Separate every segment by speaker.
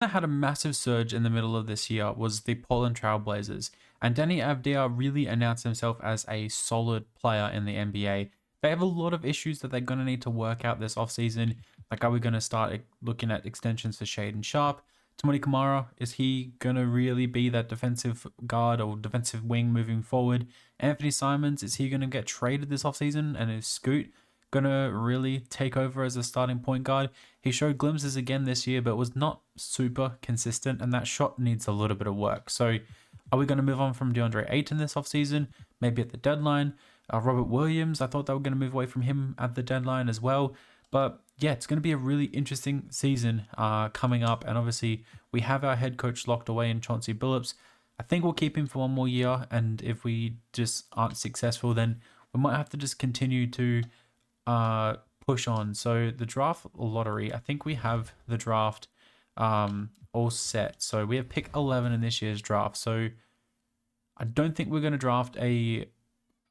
Speaker 1: That had a massive surge in the middle of this year was the Portland Trail Blazers, and Danny Avdija really announced himself as a solid player in the NBA. They have a lot of issues that they're going to need to work out this offseason. Like, are we going to start looking at extensions for Shaden Sharp? Tamani Kamara, is he going to really be that defensive guard or defensive wing moving forward? Anthony Simons, is he going to get traded this offseason? And is Scoot going to really take over as a starting point guard? He showed glimpses again this year, but was not super consistent, and that shot needs a little bit of work. So, are we going to move on from DeAndre Ayton this offseason? Maybe at the deadline. Robert Williams, I thought they were going to move away from him at the deadline as well. But yeah, it's going to be a really interesting season coming up. And obviously, we have our head coach locked away in Chauncey Billups. I think we'll keep him for one more year. And if we just aren't successful, then we might have to just continue to push on. So the draft lottery, I think we have the draft all set. So we have pick 11 in this year's draft. So I don't think we're going to draft a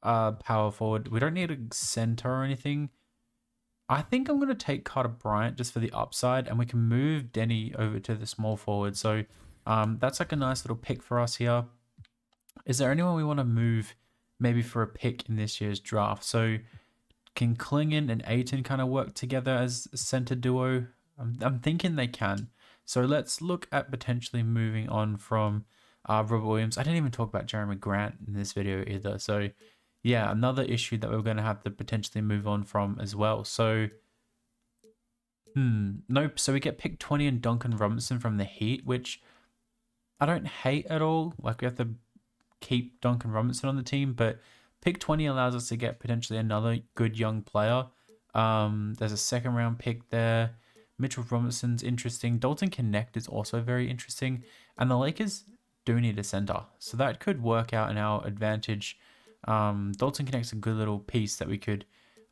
Speaker 1: power forward. We don't need a center or anything. I think I'm going to take Carter Bryant just for the upside, and we can move Denny over to the small forward. So that's like a nice little pick for us here. Is there anyone we want to move maybe for a pick in this year's draft? So can Klingon and Ayton kind of work together as a center duo? I'm thinking they can. So let's look at potentially moving on from Robert Williams. I didn't even talk about Jeremy Grant in this video either. So yeah, another issue that we're going to have to potentially move on from as well. So, nope. So we get pick 20 and Duncan Robinson from the Heat, which I don't hate at all. Like, we have to keep Duncan Robinson on the team, but pick 20 allows us to get potentially another good young player. There's a second round pick there. Mitchell Robinson's interesting. Dalton Connect is also very interesting. And the Lakers do need a center. So that could work out in our advantage. Dalton Connect's a good little piece that we could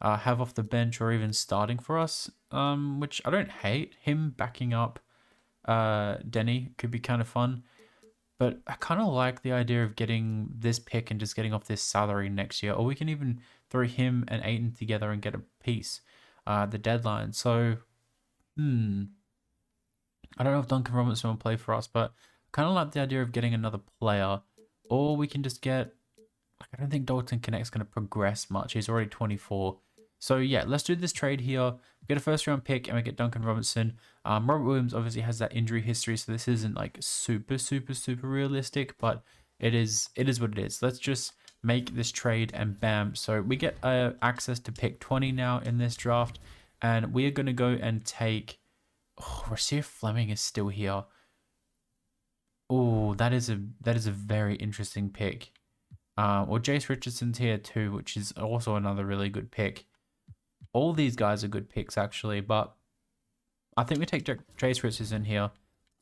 Speaker 1: have off the bench or even starting for us, which I don't hate. Him backing up Denny could be kind of fun. But I kind of like the idea of getting this pick and just getting off this salary next year. Or we can even throw him and Ayton together and get a piece the deadline. So, I don't know if Duncan Robinson will play for us, but kind of like the idea of getting another player. Or we can just get, like, I don't think Dalton Connect's going to progress much. He's already 24. So yeah, let's do this trade here. We get a first round pick and we get Duncan Robinson. Robert Williams obviously has that injury history, so this isn't like super realistic, but it is what it is. Let's just make this trade and bam. So we get access to pick 20 now in this draft, and we are going to go and take. Oh, Rasir Fleming is still here. Oh, that is a very interesting pick. Or Jace Richardson's here too, which is also another really good pick. All these guys are good picks actually, but I think we take Jace Richardson here.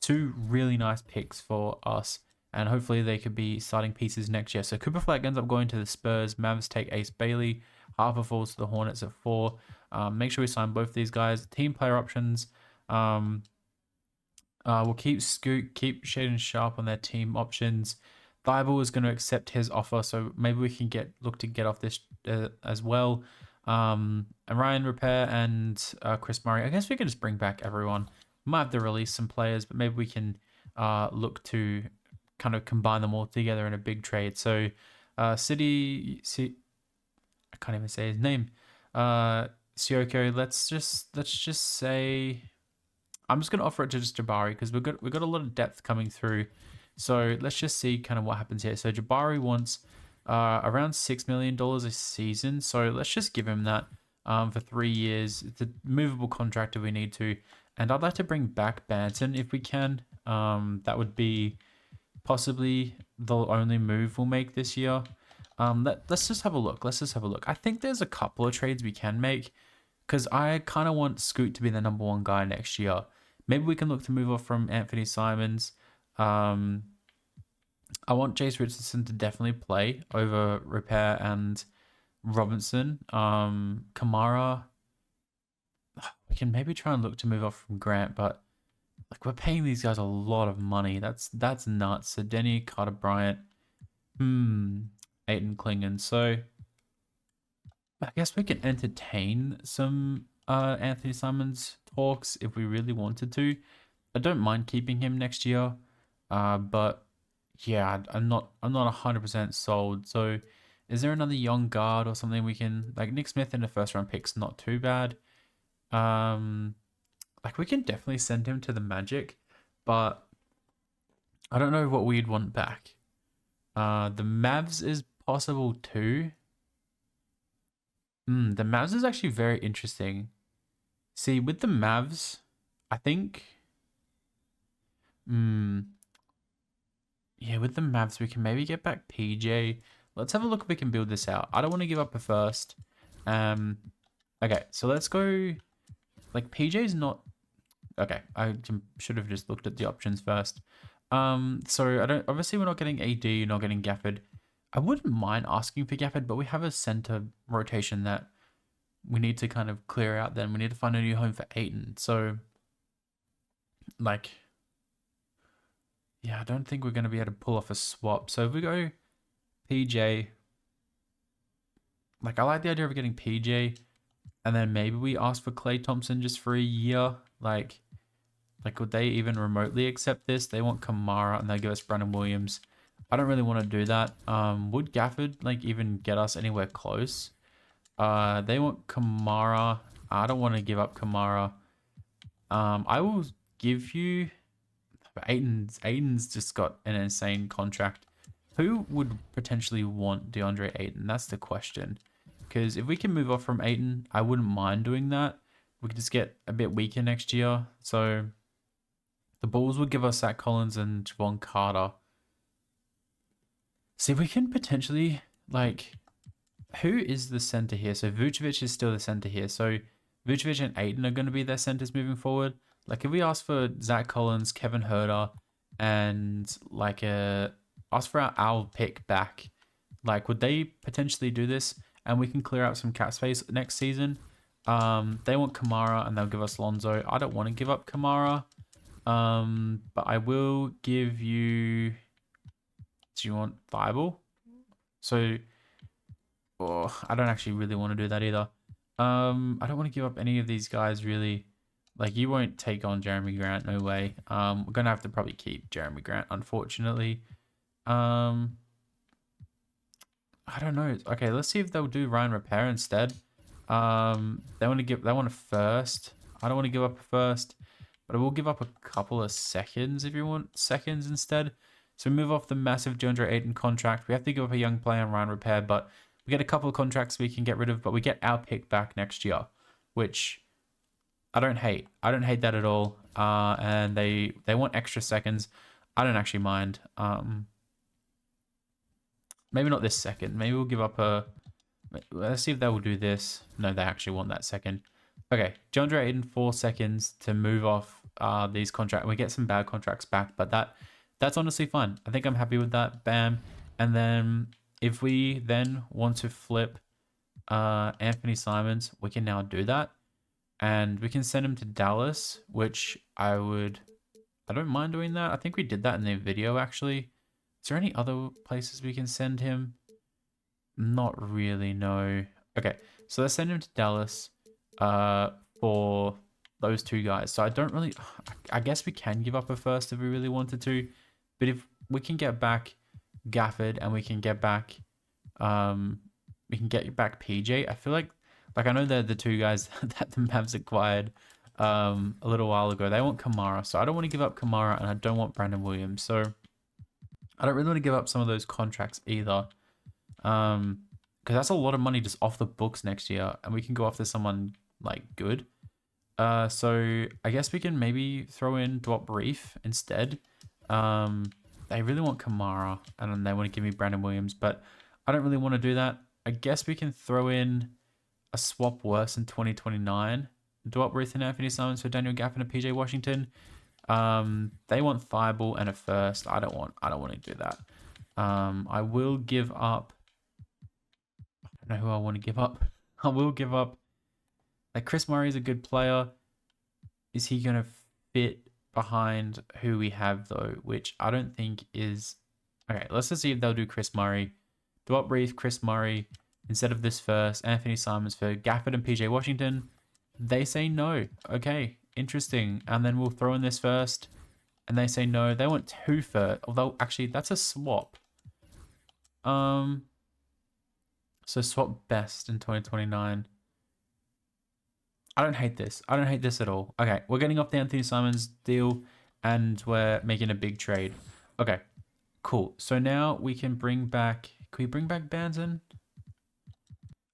Speaker 1: Two really nice picks for us, and hopefully they could be starting pieces next year. So Cooper Flag ends up going to the Spurs. Mavs take Ace Bailey. Harper falls to the Hornets at 4. Make sure we sign both these guys. Team player options. We'll keep Scoot, keep Shaden Sharp on their team options. Thibault is going to accept his offer, so maybe we can look to get off this as well. And Ryan Repair and Chris Murray. I guess we can just bring back everyone. We might have to release some players, but maybe we can look to kind of combine them all together in a big trade. So I can't even say his name. Sioko. Let's just say I'm just gonna offer it to just Jabari because we've got a lot of depth coming through. So let's just see kind of what happens here. So Jabari wants around $6 million a season. So let's just give him that for 3 years. It's a movable contract if we need to. And I'd like to bring back Banton if we can. That would be possibly the only move we'll make this year. Let's just have a look. I think there's a couple of trades we can make because I kind of want Scoot to be the number 1 guy next year. Maybe we can look to move off from Anthony Simons. I want Jace Richardson to definitely play over Repair and Robinson. Kamara, we can maybe try and look to move off from Grant, but like, we're paying these guys a lot of money. That's nuts. So Denny, Carter Bryant, Ayton Klingon. So I guess we can entertain some Anthony Simons talks if we really wanted to. I don't mind keeping him next year. But yeah, I'm not 100% sold. So is there another young guard or something we can, like Nick Smith in the first round pick's not too bad. Like we can definitely send him to the Magic, but I don't know what we'd want back. The Mavs is possible too. The Mavs is actually very interesting. See, with the Mavs, I think. Yeah, with the Mavs, we can maybe get back PJ. Let's have a look if we can build this out. I don't want to give up a first. Okay, so let's go. Like PJ's not. Okay, I should have just looked at the options first. So I don't. Obviously, we're not getting AD. Not getting Gafford. I wouldn't mind asking for Gafford, but we have a center rotation that we need to kind of clear out. Then we need to find a new home for Ayton. So, like, yeah, I don't think we're going to be able to pull off a swap. So if we go PJ, like I like the idea of getting PJ, and then maybe we ask for Klay Thompson just for a year. Like would they even remotely accept this? They want Kamara and they give us Brandon Williams. I don't really want to do that. Would Gafford like even get us anywhere close? They want Kamara. I don't want to give up Kamara. I will give you. Aiden's just got an insane contract. Who would potentially want DeAndre Ayton? That's the question. Because if we can move off from Ayton, I wouldn't mind doing that. We could just get a bit weaker next year. So the Bulls would give us Zach Collins and Javon Carter. See, we can potentially, like, who is the center here? So Vucevic is still the center here. So Vucevic and Ayton are going to be their centers moving forward. Like, if we ask for Zach Collins, Kevin Huerter, and like ask for our pick back, like, would they potentially do this? And we can clear out some cap space next season. They want Kamara, and they'll give us Lonzo. I don't want to give up Kamara, but I will give you. Do you want Thibault? So, I don't actually really want to do that either. I don't want to give up any of these guys really. Like, you won't take on Jeremy Grant, no way. We're going to have to probably keep Jeremy Grant, unfortunately. I don't know. Okay, let's see if they'll do Ryan Repair instead. They want a first. I don't want to give up a first, but I will give up a couple of seconds if you want seconds instead. So we move off the massive DeAndre Ayton contract. We have to give up a young player and Ryan Repair, but we get a couple of contracts we can get rid of, but we get our pick back next year, which I don't hate. I don't hate that at all. And they want extra seconds. I don't actually mind. Maybe not this second. Maybe we'll give up a. Let's see if they will do this. No, they actually want that second. Okay, DeAndre Ayton 4 seconds to move off these contracts. We get some bad contracts back, but that's honestly fine. I think I'm happy with that. Bam. And then if we then want to flip Anthony Simons, we can now do that. And we can send him to Dallas, which I don't mind doing that. I think we did that in the video, actually. Is there any other places we can send him? Not really, no. Okay, so let's send him to Dallas for those two guys. So I guess we can give up a first if we really wanted to. But if we can get back Gafford and we can get back PJ, I feel like I know they're the two guys that the Mavs acquired a little while ago. They want Kamara, so I don't want to give up Kamara, and I don't want Brandon Williams. So I don't really want to give up some of those contracts either, because that's a lot of money just off the books next year, and we can go after someone like good. So I guess we can maybe throw in Drop Reef instead. They really want Kamara, and then they want to give me Brandon Williams, but I don't really want to do that. I guess we can throw in a swap worse in 2029. Dwight Ruth and Anthony Simons for Daniel Gafford and PJ Washington. They want Thibault and a first. I don't want to do that. I will give up. I don't know who I want to give up. I will give up. Like, Chris Murray is a good player. Is he gonna fit behind who we have though? Which I don't think is. Okay, let's just see if they'll do Chris Murray. Dwight Reef, Chris Murray. Instead of this first, Anthony Simons for Gafford and PJ Washington. They say no. Okay. interesting. And then we'll throw in this first. And they say no. They want 2 first. Although, actually, that's a swap. So swap best in 2029. I don't hate this. I don't hate this at all. Okay, we're getting off the Anthony Simons deal, and we're making a big trade. Okay, cool. So now we can bring back... Can we bring back Banton?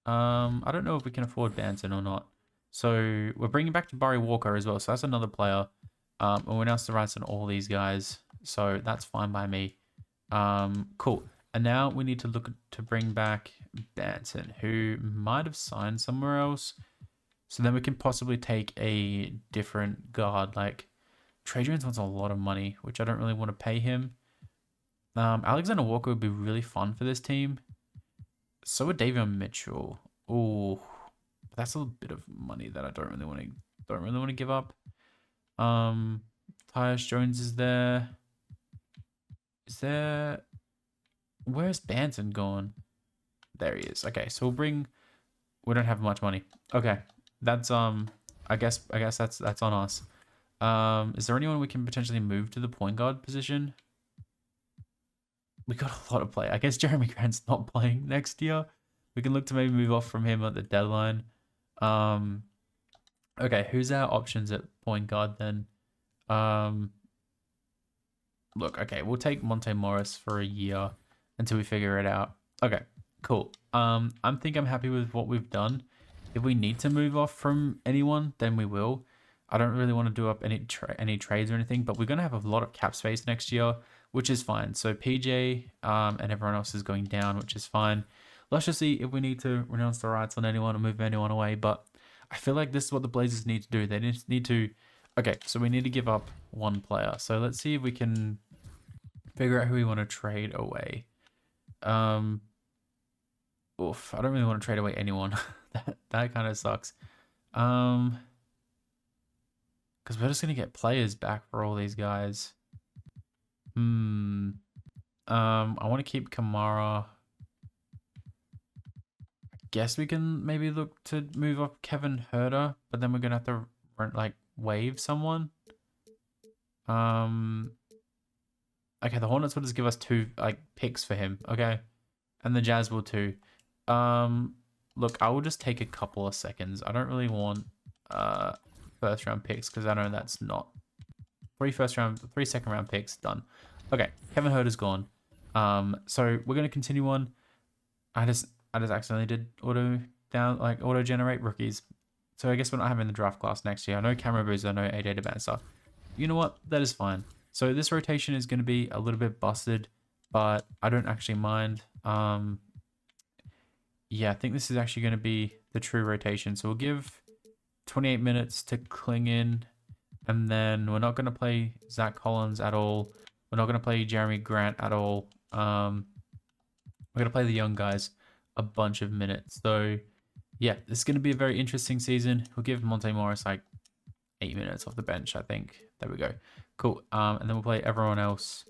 Speaker 1: I don't know if we can afford Banton or not. So we're bringing back Jabari Walker as well. So that's another player. And we announced the rights on all these guys. So that's fine by me. Cool. And now we need to look to bring back Banton, who might have signed somewhere else. So then we can possibly take a different guard. Like, Trey Jones wants a lot of money, which I don't really want to pay him. Alexander Walker would be really fun for this team. So would Davion Mitchell. Ooh, that's a bit of money that I don't really want to give up. Tyus Jones is there. Where's Banton gone? There he is. Okay, so we don't have much money. Okay. That's I guess that's on us. Is there anyone we can potentially move to the point guard position? We got a lot of play. I guess Jeremy Grant's not playing next year. We can look to maybe move off from him at the deadline. Okay, who's our options at point guard then? Look, okay, we'll take Monte Morris for a year until we figure it out. Okay, cool. I'm happy with what we've done. If we need to move off from anyone, then we will. I don't really want to do up any trades or anything, but we're going to have a lot of cap space next year, which is fine. So PJ and everyone else is going down, which is fine. Let's just see if we need to renounce the rights on anyone or move anyone away. But I feel like this is what the Blazers need to do. They just need to... Okay, so we need to give up 1 player. So let's see if we can figure out who we want to trade away. Oof, I don't really want to trade away anyone. that kind of sucks. Because we're just gonna get players back for all these guys. I want to keep Kamara. I guess we can maybe look to move up Kevin Huerter, but then we're gonna have to like waive someone. Okay, the Hornets will just give us 2 like picks for him. Okay, and the Jazz will too. Look, I will just take a couple of seconds. I don't really want first round picks because I know that's not 3 second round picks done. Okay, Kevin Huerter's gone. So we're gonna continue on. I just accidentally did auto generate rookies. So I guess we're not having the draft class next year. I know Cameron Boozer, I know AJ DeBancer. You know what? That is fine. So this rotation is going to be a little bit busted, but I don't actually mind. Yeah, I think this is actually going to be the true rotation. So we'll give 28 minutes to Clingan, and then we're not going to play Zach Collins at all. We're not going to play Jeremy Grant at all. We're going to play the young guys a bunch of minutes. So yeah, this is going to be a very interesting season. We'll give Monte Morris like 8 minutes off the bench, I think. There we go. Cool. And then we'll play everyone else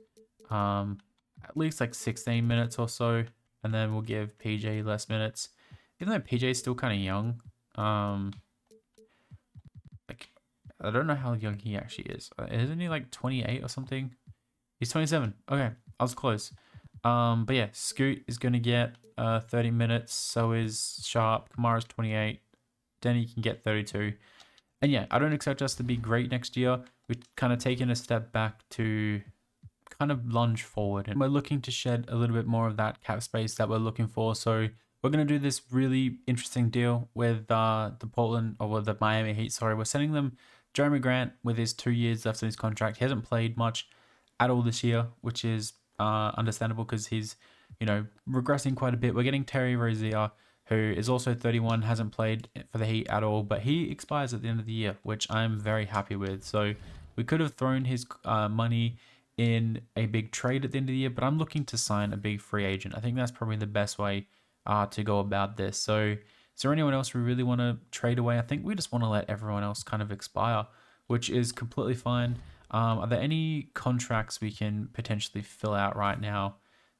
Speaker 1: at least like 16 minutes or so. And then we'll give PJ less minutes. Even though PJ is still kind of young. Like, I don't know how young he actually is. Isn't he like 28 or something? He's 27. Okay, I was close. But yeah, Scoot is going to get 30 minutes. So is Sharp. Kamara's 28. Denny can get 32. And yeah, I don't expect us to be great next year. We've kind of taken a step back to kind of lunge forward. And we're looking to shed a little bit more of that cap space that we're looking for. So we're going to do this really interesting deal with the Miami Heat. Sorry, we're sending them Jeremy Grant with his 2 years left on his contract. He hasn't played much at all this year, which is understandable because he's, regressing quite a bit. We're getting Terry Rozier, who is also 31, hasn't played for the Heat at all, but he expires at the end of the year, which I'm very happy with. So we could have thrown his money in a big trade at the end of the year, but I'm looking to sign a big free agent. I think that's probably the best way to go about this. So is there anyone else we really want to trade away? I think we just want to let everyone else kind of expire, which is completely fine. Are there any contracts we can potentially fill out right now?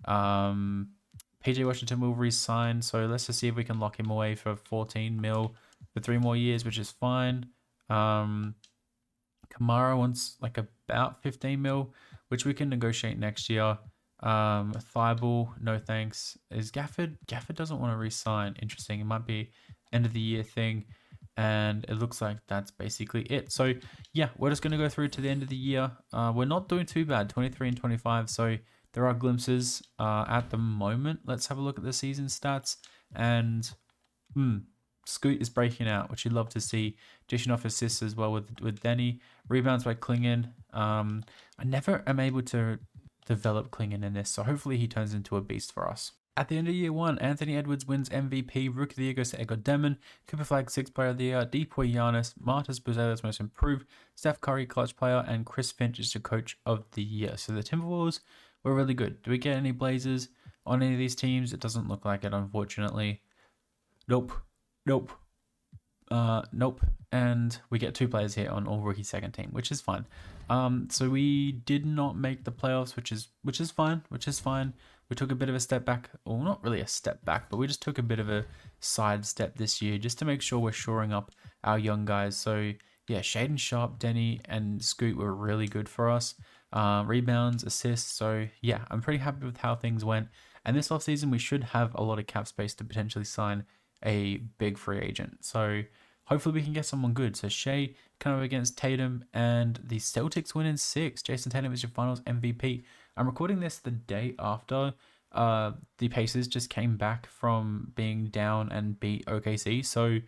Speaker 1: PJ Washington will re-sign, so let's just see if we can lock him away for 14 mil for 3 more years, which is fine. Kamara wants like about 15 mil, which we can negotiate next year. Thibault, no thanks. Is Gafford? Gafford doesn't want to re-sign. Interesting. It might be end of the year thing. And it looks like that's basically it. So yeah, we're just going to go through to the end of the year. We're not doing too bad, 23 and 25. So there are glimpses at the moment. Let's have a look at the season stats. And Scoot is breaking out, which you'd love to see. Dishing off assists as well with Denny. Rebounds by Klingon. I never am able to develop Klingon in this, so hopefully he turns into a beast for us. At the end of year 1, Anthony Edwards wins MVP, Rookie of the Year goes to Ego Demon, Cooper Flag 6th Player of the Year, Depoy Giannis, Martas Buzelis Most Improved, Steph Curry Clutch Player, and Chris Finch is the Coach of the Year. So the Timberwolves were really good. Do we get any Blazers on any of these teams? It doesn't look like it, unfortunately. Nope. And we get 2 players here on all rookie second team, which is fine. So we did not make the playoffs, which is fine. We took a bit of a step back, or not really a step back, but we just took a bit of a side step this year just to make sure we're shoring up our young guys. So yeah, Shaden Sharp, Denny, and Scoot were really good for us. Rebounds, assists. So yeah, I'm pretty happy with how things went. And this offseason, we should have a lot of cap space to potentially sign a big free agent. So hopefully we can get someone good. So Shea kind of against Tatum, and the Celtics win in 6. Jason Tatum is your finals MVP. I'm recording this the day after the Pacers just came back from being down and beat OKC. So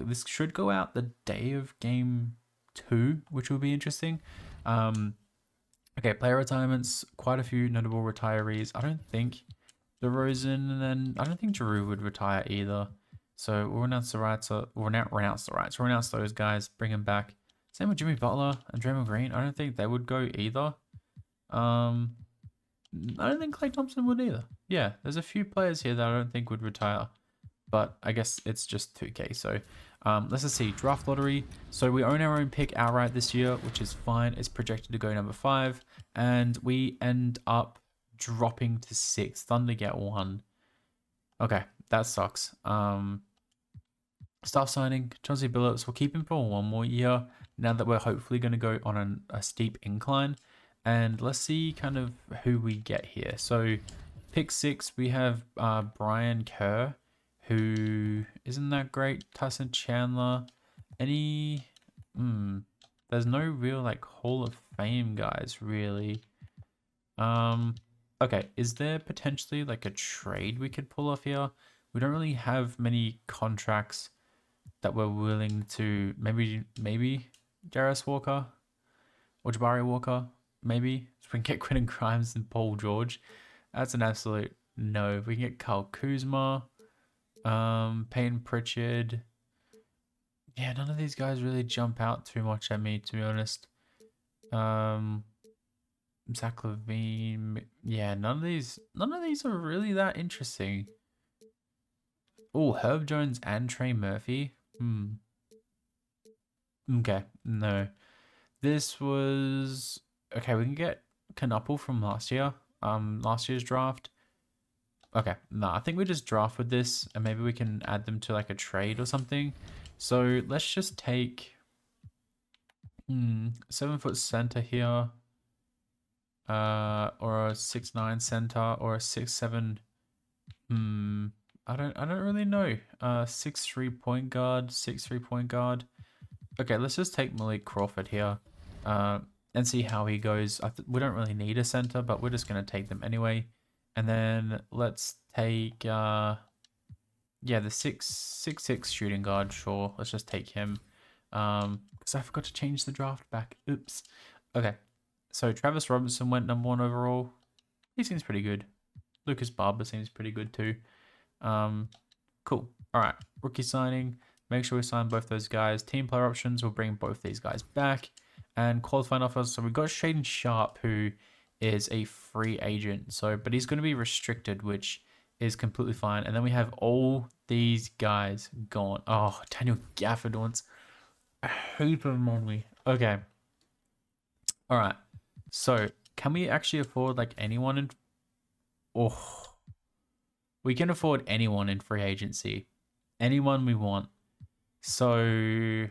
Speaker 1: this should go out the day of game 2, which will be interesting. Okay, player retirements, quite a few notable retirees. I don't think DeRozan, and I don't think Drew would retire either. So we'll renounce the rights. We'll renounce the rights. We'll renounce those guys. Bring them back. Same with Jimmy Butler and Draymond Green. I don't think they would go either. I don't think Klay Thompson would either. Yeah, there's a few players here that I don't think would retire, but I guess it's just 2K. So let's just see. Draft lottery. So we own our own pick outright this year, which is fine. It's projected to go number 5, and we end up dropping to 6. Thunder get 1. Okay, that sucks. Staff signing, Chauncey Billups. We'll keep him for 1 more year now that we're hopefully going to go on a steep incline. And let's see kind of who we get here. So pick 6, we have Brian Kerr, who isn't that great. Tyson Chandler. There's no real like Hall of Fame guys really. Okay, is there potentially like a trade we could pull off here? We don't really have many contracts that we're willing to, maybe Darius Walker or Jabari Walker, maybe. So we can get Quentin Grimes and Paul George. That's an absolute no. We can get Kyle Kuzma, Peyton Pritchard. Yeah, none of these guys really jump out too much at me, to be honest. Zach LaVine. Yeah, none of these are really that interesting. Oh, Herb Jones and Trey Murphy. Okay, no. This was okay. We can get Knuppel from last year. Last year's draft. Okay, no, I think we just draft with this, and maybe we can add them to like a trade or something. So let's just take 7-foot center here. Or a 6'9" center, or a 6'7". I don't really know. 6'3" point guard, 6'3" point guard. Okay, let's just take Malik Crawford here, and see how he goes. We don't really need a center, but we're just gonna take them anyway. And then let's take the 6'6" shooting guard. Sure, let's just take him. Because I forgot to change the draft back. Oops. Okay. So Travis Robinson went number 1 overall. He seems pretty good. Lucas Barber seems pretty good too. Cool. All right. Rookie signing. Make sure we sign both those guys. Team player options. We'll bring both these guys back. And qualifying offers. So we've got Shaden Sharp, who is a free agent. But he's going to be restricted, which is completely fine. And then we have all these guys gone. Oh, Daniel Gafford wants a heap of them on me. Okay. All right. So, can we actually afford like anyone in... Oh, we can afford anyone in free agency. Anyone we want. So,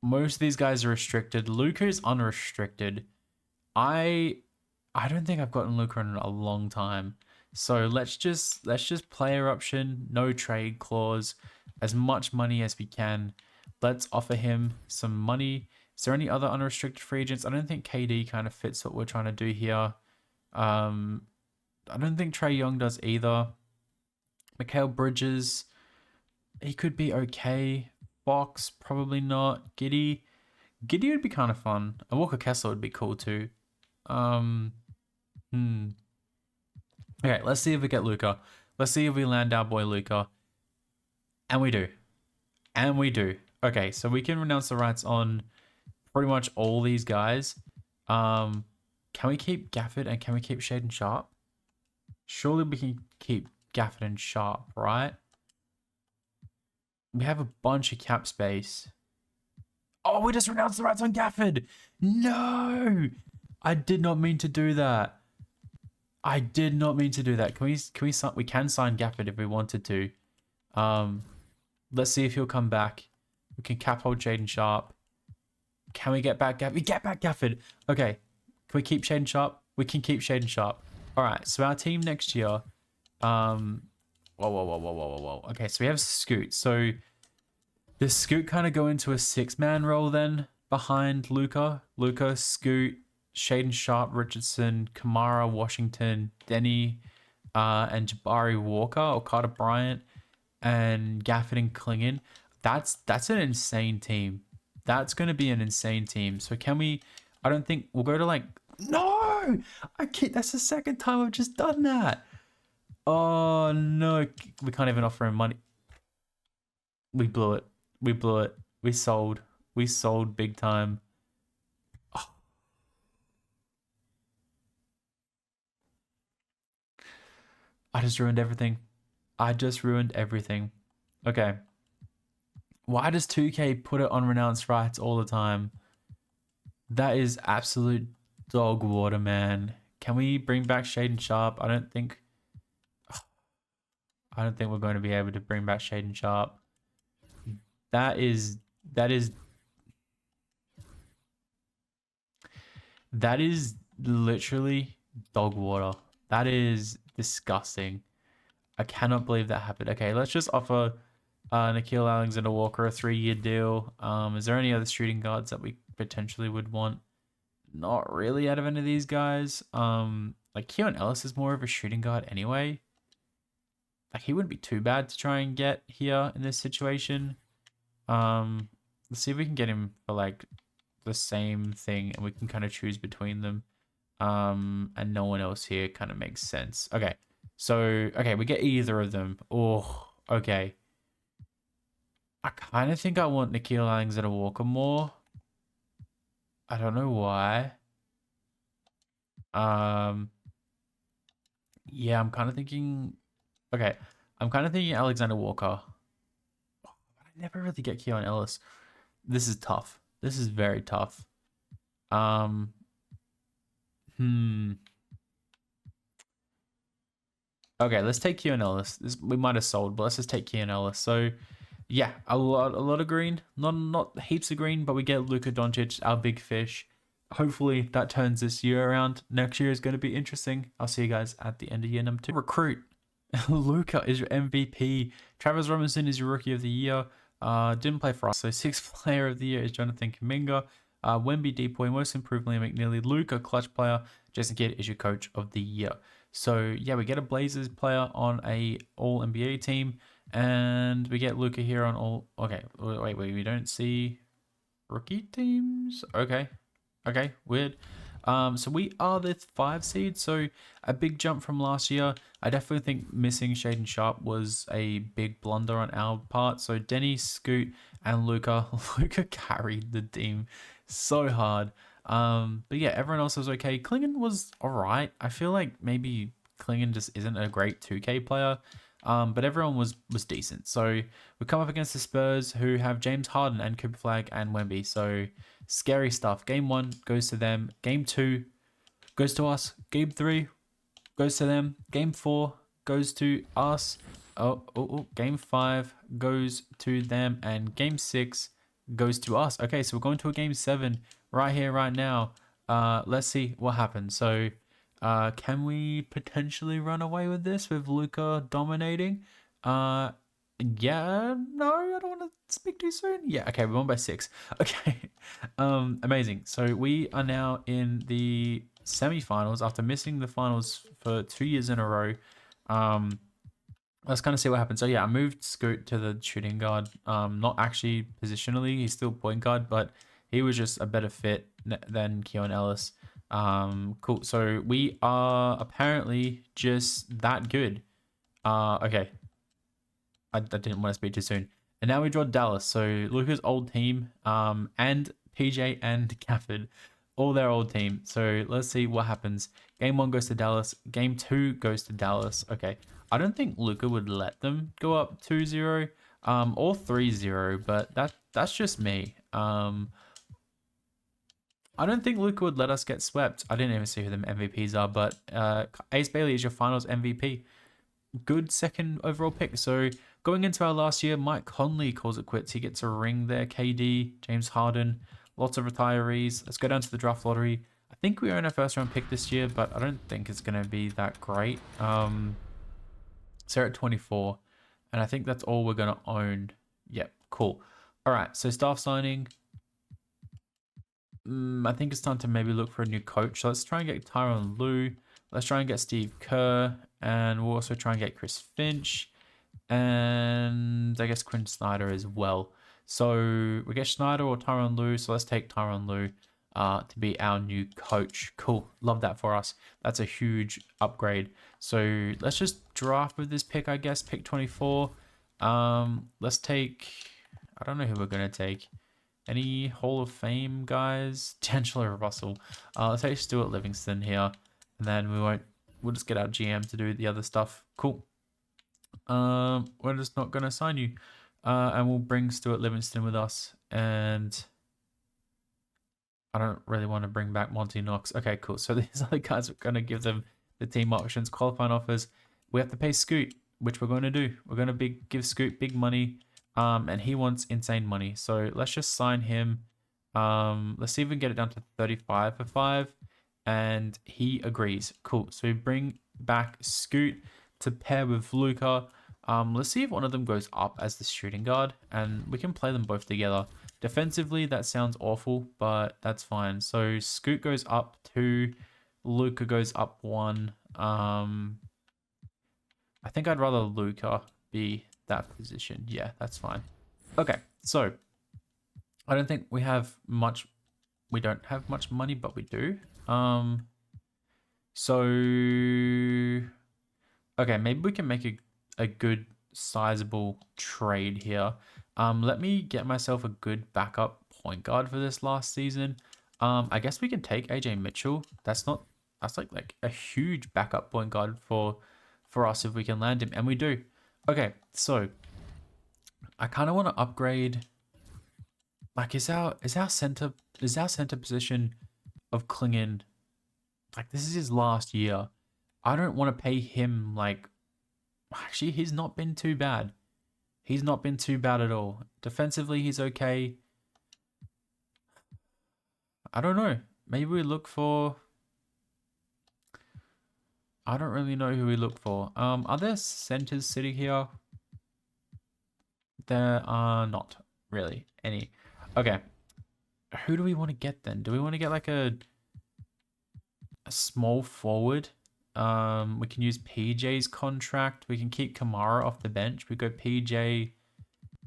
Speaker 1: Most of these guys are restricted. Luka is unrestricted. I don't think I've gotten Luka in a long time. So let's just player option, no trade clause, as much money as we can. Let's offer him some money. Is there any other unrestricted free agents? I don't think KD kind of fits what we're trying to do here. I don't think Trae Young does either. Mikal Bridges, he could be okay. Fox, probably not. Giddy would be kind of fun. And Walker Kessler would be cool too. Okay, let's see if we get Luka. Let's see if we land our boy Luka. And we do. And we do. Okay, so we can renounce the rights on pretty much all these guys. Can we keep Gafford and can we keep Shaedon Sharpe? Surely we can keep Gafford and Sharpe, right? We have a bunch of cap space. Oh, we just renounced the rights on Gafford. No, I did not mean to do that. I did not mean to do that. Can we can sign Gafford if we wanted to. Let's see if he'll come back. We can cap hold Shaedon Sharpe. Can we get back Gafford? We get back Gafford. Okay. Can we keep Shaedon Sharpe? We can keep Shaedon Sharpe. All right. So our team next year. Whoa. Okay, so we have Scoot. So does Scoot kind of go into a 6-man role then behind Luka? Luka, Scoot, Shaedon Sharpe, Richardson, Kamara, Washington, Denny, and Jabari Walker or Carter Bryant and Gafford and Klingon. That's an insane team. That's going to be an insane team. So can we, I don't think we'll go to like, no, I can't, that's the second time I've just done that. Oh no, we can't even offer him money. We blew it. We blew it. We sold. We sold big time. Oh. I just ruined everything. I just ruined everything. Okay. Why does 2K put it on renounced rights all the time? That is absolute dog water, man. Can we bring back Shaedon Sharpe? I don't think we're going to be able to bring back Shaedon Sharpe. That is literally dog water. That is disgusting. I cannot believe that happened. Okay, let's just offer Nickeil Alexander-Walker a 3-year deal. Is there any other shooting guards that we potentially would want? Not really out of any of these guys. Like Keon Ellis is more of a shooting guard anyway. Like he wouldn't be too bad to try and get here in this situation. Let's see if we can get him for like the same thing and we can kind of choose between them. And no one else here kind of makes sense. Okay. So, okay, we get either of them. Oh, okay. I kind of think I want Nickeil Alexander-Walker more. I don't know why. Yeah, I'm kind of thinking... Okay, I'm kind of thinking Alexander Walker. I never really get Keon Ellis. This is tough. This is very tough. Okay, let's take Keon Ellis. We might have sold, but let's just take Keon Ellis. So, yeah, a lot of green. Not heaps of green, but we get Luka Doncic, our big fish. Hopefully that turns this year around. Next year is going to be interesting. I'll see you guys at the end of year number 2. Recruit. Luka is your MVP. Travis Robinson is your rookie of the year. Didn't play for us. So 6th player of the year is Jonathan Kuminga. Wemby Depoy, most improved Liam McNeely. Luka, clutch player. Jason Kidd is your coach of the year. So yeah, we get a Blazers player on a all NBA team. And we get Luka here on all... Okay, wait, we don't see rookie teams? Okay, weird. So we are the 5 seed, so a big jump from last year. I definitely think missing Shaedon Sharpe was a big blunder on our part. So Denny, Scoot, and Luka. Luka carried the team so hard. But yeah, everyone else was okay. Klingon was alright. I feel like maybe Klingon just isn't a great 2K player. But everyone was decent. So we come up against the Spurs, who have James Harden and Cooper Flag and Wemby. So scary stuff. Game 1 goes to them. Game 2 goes to us. Game 3 goes to them. Game 4 goes to us. Game 5 goes to them. And Game 6 goes to us. Okay, so we're going to a game 7 right here, right now. Let's see what happens. So, can we potentially run away with this with Luca dominating? Yeah, no, I don't want to speak too soon. Yeah, okay, we're won by 6. Okay, amazing. So we are now in the semi-finals after missing the finals for 2 years in a row. Let's kind of see what happens. So yeah, I moved Scoot to the shooting guard. Not actually positionally, he's still point guard, but he was just a better fit than Keon Ellis. Cool. So we are apparently just that good. Okay. I didn't want to speak too soon. And now we draw Dallas. So Luca's old team, and PJ and Gafford, all their old team. So let's see what happens. Game 1 goes to Dallas. Game 2 goes to Dallas. Okay. I don't think Luca would let them go up 2-0, or 3-0, but that's just me. I don't think Luca would let us get swept. I didn't even see who the MVPs are, but Ace Bailey is your finals MVP. Good second overall pick. So going into our last year, Mike Conley calls it quits. He gets a ring there. KD, James Harden, lots of retirees. Let's go down to the draft lottery. I think we own a first round pick this year, but I don't think it's going to be that great. So we're at 24, and I think that's all we're going to own. Yep, cool. All right, so staff signing. I think it's time to maybe look for a new coach. So let's try and get Tyronn Lue. Let's try and get Steve Kerr, and we'll also try and get Chris Finch, and I guess Quinn Snyder as well. So we get Snyder or Tyronn Lue. So let's take Tyronn Lue to be our new coach. Cool. Love that for us. That's a huge upgrade. So let's just draft with this pick, I guess. Pick 24. Let's take... I don't know who we're going to take. Any Hall of Fame guys? D'Angelo Russell. Let's take Stuart Livingston here. And then we'll just get our GM to do the other stuff. Cool. We're just not going to sign you. And we'll bring Stuart Livingston with us. And I don't really want to bring back Monty Knox. Okay, cool. So these other guys, we're going to give them the team options, qualifying offers. We have to pay Scoot, which we're going to do. We're going to give Scoot big money. And he wants insane money. So let's just sign him. Let's see if we can get it down to 35 for 5. And he agrees. Cool. So we bring back Scoot to pair with Luca. Let's see if one of them goes up as the shooting guard, and we can play them both together. Defensively, that sounds awful, but that's fine. So Scoot goes up 2, Luca goes up 1. I think I'd rather Luca be that position. Yeah, that's fine. Okay, so I don't think we have much. We don't have much money, but we do. So okay, maybe we can make a good sizable trade here. Let me get myself a good backup point guard for this last season. I guess we can take AJ Mitchell. That's like a huge backup point guard for us if we can land him, and we do. Okay, so I kind of want to upgrade. Like, is our center position of Klingon, like, this is his last year. I don't want to pay him, like, actually, he's not been too bad. He's not been too bad at all. Defensively, he's okay. I don't know. Maybe we look for... I don't really know who we look for. Are there centers sitting here? There are not really any. Okay. Who do we want to get then? Do we want to get like a small forward? We can use PJ's contract. We can keep Kamara off the bench. We go PJ.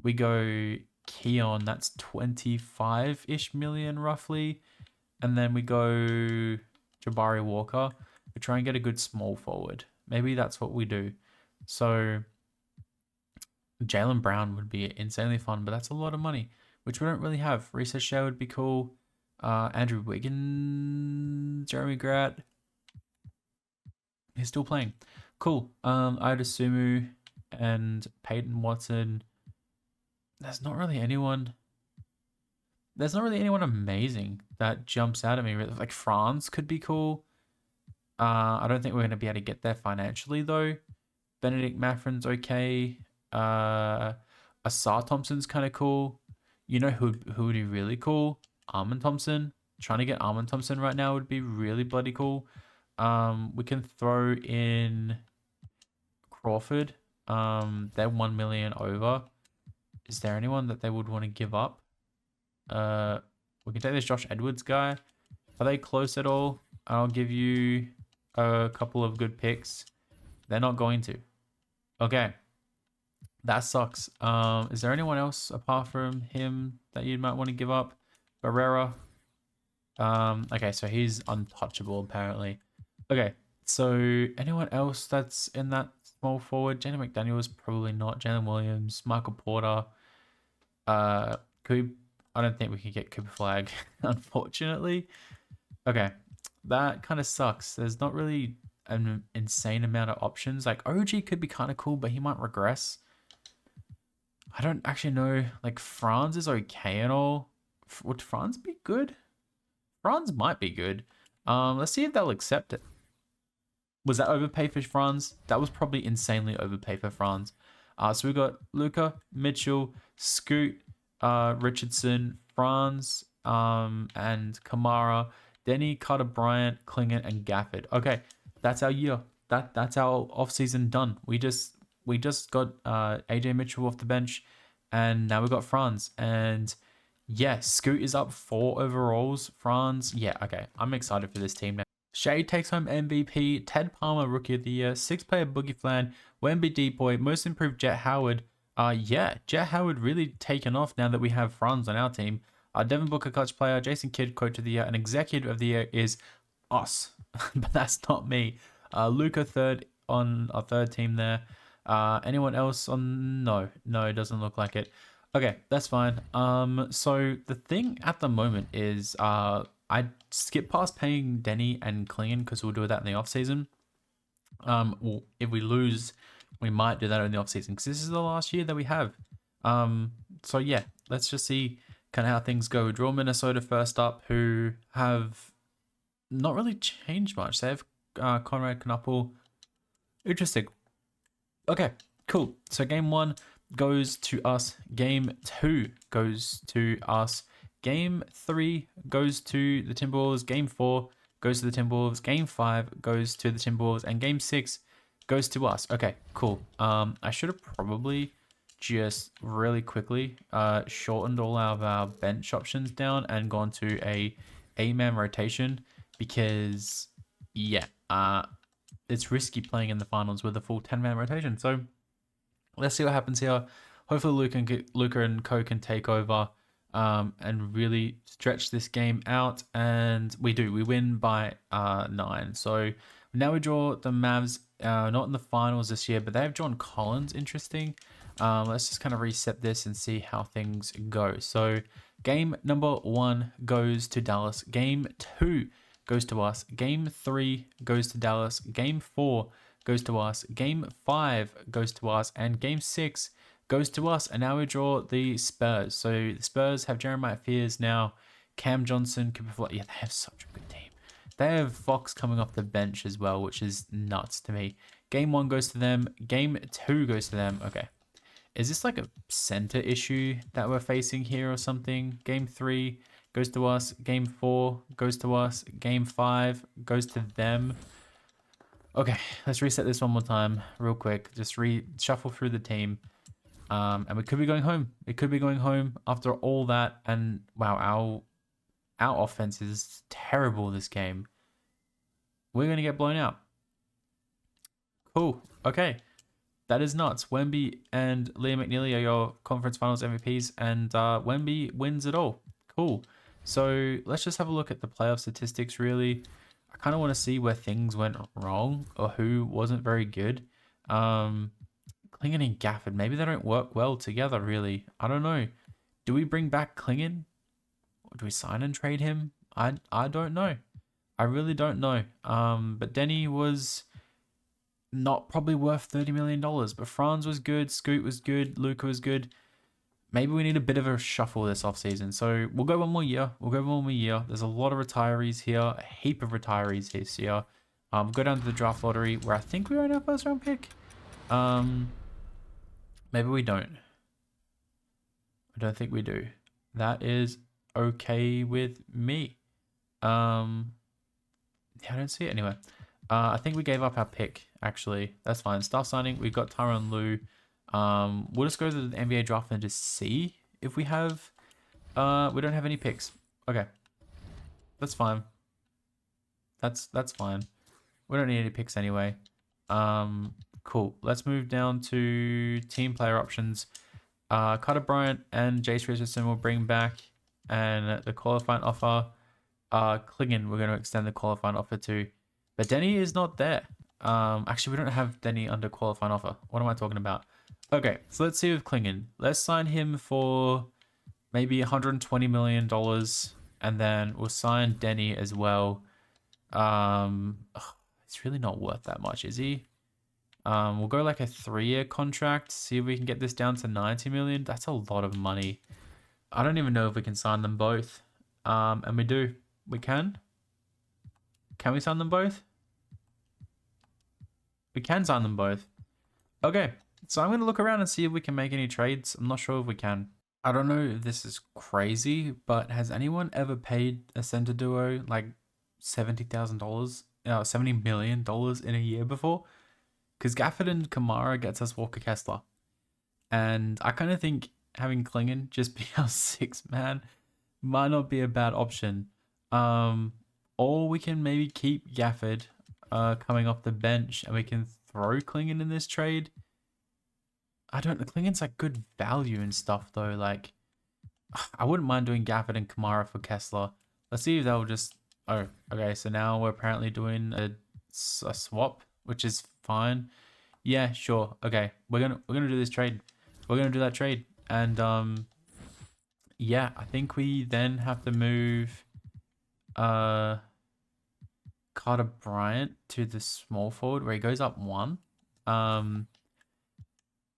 Speaker 1: We go Keon. That's 25-ish million roughly. And then we go Jabari Walker. We try and get a good small forward. Maybe that's what we do. So Jaylen Brown would be insanely fun, but that's a lot of money, which we don't really have. Research Share would be cool. Andrew Wiggins, Jeremy Grant. He's still playing. Cool. Ida Sumu and Peyton Watson. There's not really anyone amazing that jumps out at me. Like Franz could be cool. I don't think we're going to be able to get there financially though. Benedict Matherin's okay. Asar Thompson's kind of cool. You know who would be really cool? Armin Thompson. Trying to get Armin Thompson right now would be really bloody cool. We can throw in Crawford. They're 1 million over. Is there anyone that they would want to give up? We can take this Josh Edwards guy. Are they close at all? I'll give you a couple of good picks. They're not going to. Okay. That sucks. Is there anyone else apart from him that you might want to give up? Barrera. Okay, so he's untouchable apparently. Okay, so anyone else that's in that small forward? Jenny McDaniels, probably not. Jalen Williams, Michael Porter. Coop. I don't think we can get Cooper Flag, unfortunately. Okay, that kind of sucks. There's not really an insane amount of options. Like OG could be kind of cool, but he might regress. I don't actually know. Like Franz is okay and all. Would Franz be good? Franz might be good. Let's see if they'll accept it. Was that overpay for Franz? That was probably insanely overpay for Franz. So we got Luca, Mitchell, Scoot, Richardson, Franz, and Kamara, Denny, Carter Bryant, Klingon, and Gafford. Okay, that's our year. That's our offseason done. We just got AJ Mitchell off the bench, and now we got Franz. And yeah, Scoot is up 4 overalls. Franz, yeah, okay. I'm excited for this team now. Shea takes home MVP, Ted Palmer Rookie of the Year, 6-player Boogie Flan, Wemby Depoy, Most Improved Jet Howard. Yeah, Jet Howard really taken off now that we have Franz on our team. Devin Booker Clutch Player, Jason Kidd Coach of the Year, and Executive of the Year is us, but that's not me. Luca third on our third team there. Anyone else on? No, it doesn't look like it. Okay, that's fine. So the thing at the moment is I skip past paying Denny and Klingon because we'll do that in the off season. Well, if we lose, we might do that in the off season because this is the last year that we have. So yeah, let's just see kind of how things go. Draw Minnesota first up, who have not really changed much. They have Conrad Knuppel. Interesting. Okay, cool. So game 1 goes to us. Game 2 goes to us. Game 3 goes to the Timberwolves. Game 4 goes to the Timberwolves. Game 5 goes to the Timberwolves. And Game 6 goes to us. Okay, cool. I should have probably just really quickly shortened all of our bench options down and gone to a 8-man rotation because, yeah, it's risky playing in the finals with a full 10-man rotation. So let's see what happens here. Hopefully Luca and Co can take over and really stretch this game out. And we do. We win by 9. So now we draw the Mavs, not in the finals this year, but they have drawn Collins. Interesting. Let's just kind of reset this and see how things go. So game number 1 goes to Dallas. Game 2 goes to us. Game 3 goes to Dallas. Game 4 goes to us. Game 5 goes to us. And Game 6 goes to us. And now we draw the Spurs. So the Spurs have Jeremiah Fears now. Cam Johnson. Yeah, they have such a good team. They have Fox coming off the bench as well, which is nuts to me. Game 1 goes to them. Game 2 goes to them. Okay. Is this like a center issue that we're facing here or something? Game 3 goes to us. Game 4 goes to us. Game 5 goes to them. Okay, let's reset this one more time real quick. Just shuffle through the team. And we could be going home. It could be going home after all that. And wow, our offense is terrible this game. We're going to get blown out. Cool. Okay. That is nuts. Wemby and Liam McNeely are your conference finals MVPs, and Wemby wins it all. Cool. So let's just have a look at the playoff statistics, really. I kind of want to see where things went wrong or who wasn't very good. Klingon and Gafford, maybe they don't work well together, really. I don't know. Do we bring back Klingon? Or do we sign and trade him? I don't know. I really don't know. But Denny was not probably worth $30 million, but Franz was good, Scoot was good, Luca was good. Maybe we need a bit of a shuffle this offseason. So we'll go one more year. There's a lot of retirees here, a heap of retirees this year. Go down to the draft lottery where I think we own our first round pick. Maybe we don't. I don't think we do. That is okay with me. Yeah, I don't see it anywhere. I think we gave up our pick, actually. That's fine. Staff signing, we got Tyronn Lue. We'll just go to the NBA draft and just see if we have... we don't have any picks. Okay. That's fine. That's fine. We don't need any picks anyway. Cool. Let's move down to team player options. Carter Bryant and Jace Richardson will bring back, and the qualifying offer. Klingon, we're going to extend the qualifying offer to, but Denny is not there. Actually, we don't have Denny under qualifying offer. What am I talking about? Okay, so let's see with Klingon. Let's sign him for maybe $120 million, and then we'll sign Denny as well. It's really not worth that much, is he? We'll go like a 3-year contract, see if we can get this down to 90 million. That's a lot of money. I don't even know if we can sign them both. And we do. We can? Can we sign them both? We can sign them both. Okay, so I'm going to look around and see if we can make any trades. I'm not sure if we can. I don't know if this is crazy, but has anyone ever paid a center duo like $70,000, $70 million in a year before? Because Gafford and Kamara gets us Walker Kessler. And I kind of think having Klingon just be our 6th man might not be a bad option. Or we can maybe keep Gafford coming off the bench and we can throw Klingon in this trade. I don't know. Klingon's like good value and stuff though. Like, I wouldn't mind doing Gafford and Kamara for Kessler. Let's see if they'll just... Oh, okay. So now we're apparently doing a swap, which is fine. Yeah, sure. Okay, we're gonna do this trade. We're gonna do that trade, and yeah, I think we then have to move Carter Bryant to the small forward where he goes up 1.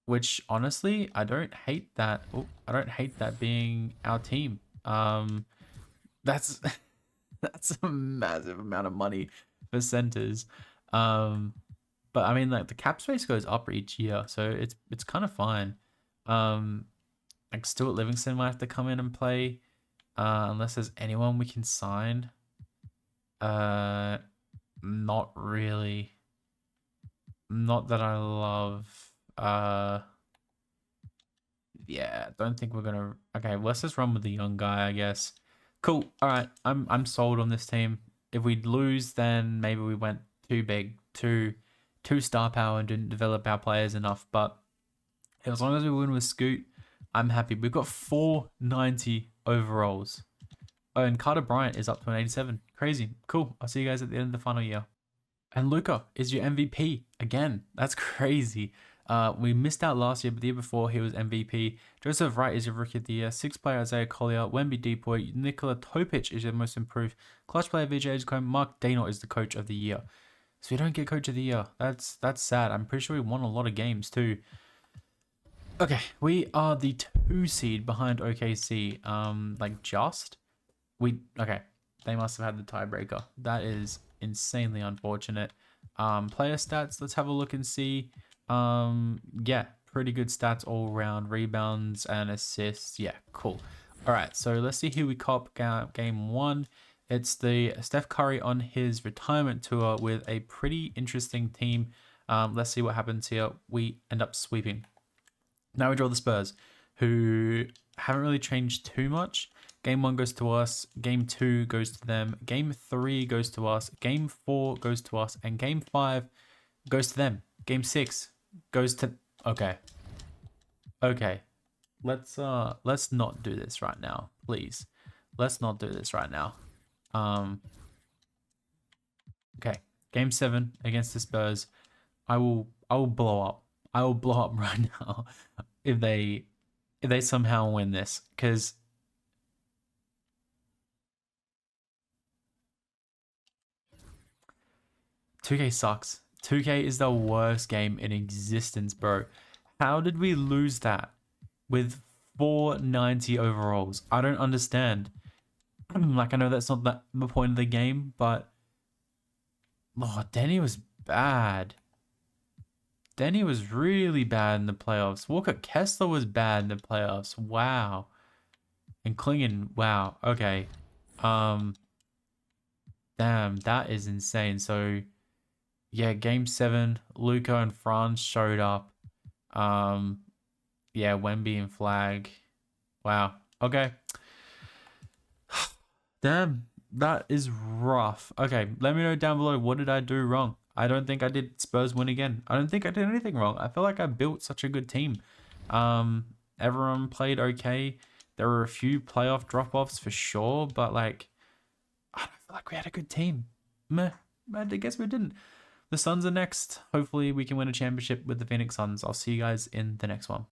Speaker 1: Which honestly, I don't hate that. Oh, I don't hate that being our team. That's that's a massive amount of money for centers. But I mean, like the cap space goes up each year, so it's kind of fine. Like Stuart Livingston might have to come in and play, unless there's anyone we can sign. Not really. Not that I love. Yeah, don't think we're gonna. Okay, let's just run with the young guy, I guess. Cool. All right, I'm sold on this team. If we lose, then maybe we went too big, too star power and didn't develop our players enough. But as long as we win with Scoot, I'm happy. We've got 490 overalls. Oh, and Carter Bryant is up to an 87. Crazy. Cool. I'll see you guys at the end of the final year. And Luka is your MVP again. That's crazy. We missed out last year, but the year before he was MVP. Joseph Wright is your Rookie of the Year. 6th player Isaiah Collier. Wemby Depoy. Nikola Topic is your most improved. Clutch player VJ Edgecombe. Mark Daynor is the Coach of the Year. So we don't get Coach of the Year. That's sad. I'm pretty sure we won a lot of games too. Okay, we are the 2 seed behind OKC. Okay, they must have had the tiebreaker. That is insanely unfortunate. Player stats. Let's have a look and see. Yeah, pretty good stats all around. Rebounds and assists. Yeah, cool. All right, so let's see who we cop game 1. It's the Steph Curry on his retirement tour with a pretty interesting team. Let's see what happens here. We end up sweeping. Now we draw the Spurs, who haven't really changed too much. Game 1 goes to us. Game 2 goes to them. Game 3 goes to us. Game 4 goes to us. And Game 5 goes to them. Game 6 goes to... Okay. Okay. Let's not do this right now, please. Let's not do this right now. Okay. Game 7 against the Spurs. I will blow up. I will blow up right now if they somehow win this, because $2K sucks. 2K is the worst game in existence, bro. How did we lose that with 490 overalls? I don't understand. Like, I know that's not the point of the game, but oh, Denny was bad. Denny was really bad in the playoffs. Walker Kessler was bad in the playoffs. Wow. And Klingen, wow, okay. Um, damn, that is insane. So yeah, game 7, Luca and Franz showed up. Um, yeah, Wemby and Flag. Wow. Okay. Damn, that is rough. Okay, let me know down below, what did I do wrong? I don't think I did Spurs win again. I don't think I did anything wrong. I feel like I built such a good team. Everyone played okay. There were a few playoff drop-offs for sure, but like I don't feel like we had a good team. Meh, I guess we didn't. The Suns are next. Hopefully we can win a championship with the Phoenix Suns. I'll see you guys in the next one.